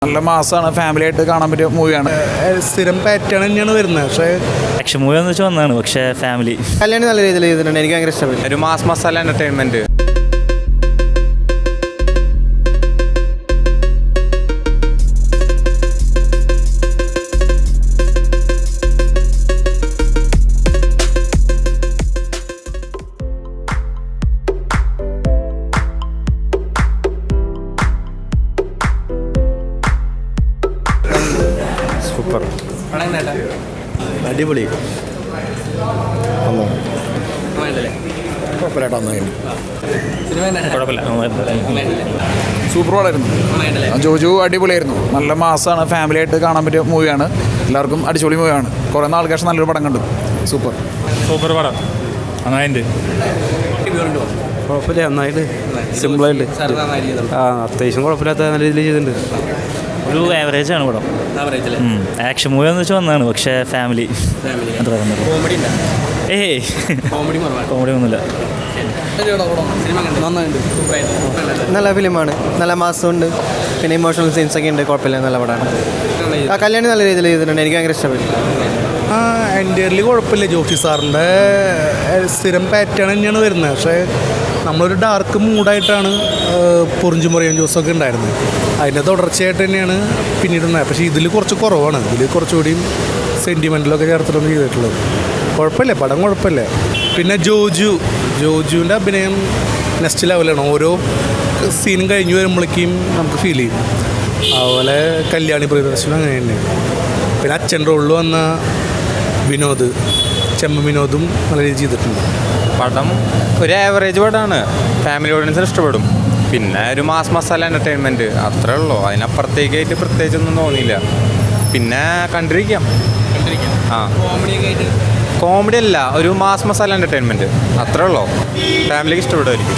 നല്ല മാസമാണ്, ഫാമിലി ആയിട്ട് കാണാൻ പറ്റിയ മൂവിയാണ്. സ്ഥിരം പാറ്റേൺ തന്നെയാണ് വരുന്നത്. പക്ഷേ ആക്ഷൻ മൂവി എന്ന് വെച്ചാൽ വന്നതാണ്, പക്ഷേ ഫാമിലി കല്യാണി നല്ല രീതിയിൽ ചെയ്തിട്ടുണ്ട്. എനിക്ക് ഭയങ്കര ഇഷ്ടപ്പെട്ടു. ഒരു മാസ് മസാല എൻ്റർടൈൻമെൻറ്റ്. സൂപ്പർ, അടിപൊളി. സൂപ്പർ പടമായിരുന്നു. ജോജു അടിപൊളിയായിരുന്നു. നല്ല മാസമാണ്, ഫാമിലി ആയിട്ട് കാണാൻ പറ്റിയ മൂവിയാണ്. എല്ലാവർക്കും അടിപൊളി മൂവിയാണ്. കുറേ നാൾക്ക് ശേഷം നല്ലൊരു പടം കണ്ടു. സൂപ്പർ സൂപ്പർ പടം, നന്നായിട്ട് കുഴപ്പമില്ല, നന്നായിട്ട് സിമ്പിളായിട്ട് അത്യാവശ്യം കുഴപ്പമില്ലാത്ത നല്ല രീതിയിൽ ചെയ്തിട്ടുണ്ട്. ഒരു ആവറേജ് ആണ് പടം. ആക്ഷൻ മൂവി എന്ന് വെച്ചാൽ വന്നതാണ്, പക്ഷേ ഫാമിലി അത്ര കോമഡി ഒന്നുമില്ല. നല്ല ഫിലിമാണ്, നല്ല മാസമുണ്ട്, പിന്നെ ഇമോഷണൽ സീൻസ് ഒക്കെ ഉണ്ട്. കുഴപ്പമില്ല, നല്ല പടമാണ്. കല്യാണി നല്ല രീതിയിൽ ചെയ്തിട്ടുണ്ട്. എനിക്ക് ഭയങ്കര ഇഷ്ടപ്പെട്ടു. എൻ്റെയർലി കുഴപ്പമില്ല. ജോഷി സാറിൻ്റെ സ്ഥിരം പാറ്റേൺ തന്നെയാണ് വരുന്നത്. പക്ഷേ നമ്മളൊരു ഡാർക്ക് മൂഡായിട്ടാണ് പൊറിഞ്ചുമറിയും ജോസൊക്കെ ഉണ്ടായിരുന്നത്. അതിൻ്റെ തുടർച്ചയായിട്ട് തന്നെയാണ് പിന്നീടുണ്ടായത്. പക്ഷേ ഇതിൽ കുറച്ച് കുറവാണ്. ഇതിൽ കുറച്ചുകൂടിയും സെൻറ്റിമെൻറ്റിലൊക്കെ ചേർത്തിട്ടൊന്നും ചെയ്തിട്ടുള്ളത്. കുഴപ്പമില്ല, പടം കുഴപ്പമില്ല. പിന്നെ ജോജുവിൻ്റെ അഭിനയം നെക്സ്റ്റ് ലെവലാണ്. ഓരോ സീനും കഴിഞ്ഞ് വരുമ്പോഴേക്കും നമുക്ക് ഫീൽ ചെയ്യും. അതുപോലെ കല്യാണി പ്രിയദർശനം അങ്ങനെ തന്നെ. പിന്നെ അച്ഛൻ റോളിൽ വന്ന വിനോദും നല്ല രീതിയിൽ ചെയ്തിട്ടുണ്ട്. പടം ഒരു ആവറേജ് പടമാണ്, ഫാമിലി ഓഡിയൻസിന് ഇഷ്ടപ്പെടും. പിന്നെ ഒരു മാസ് മസാല എൻ്റർടൈൻമെൻറ്റ് അത്രേ ഉള്ളൂ. അതിനപ്പുറത്തേക്കായിട്ട് പ്രത്യേകിച്ചൊന്നും തോന്നിയില്ല. പിന്നെ കണ്ടിരിക്കാം. കോമഡി അല്ല, ഒരു മാസ് മസാല എൻ്റർടൈൻമെൻറ്റ് അത്രേ ഉള്ളൂ. ഫാമിലിക്ക് ഇഷ്ടപ്പെടുമായിരിക്കും.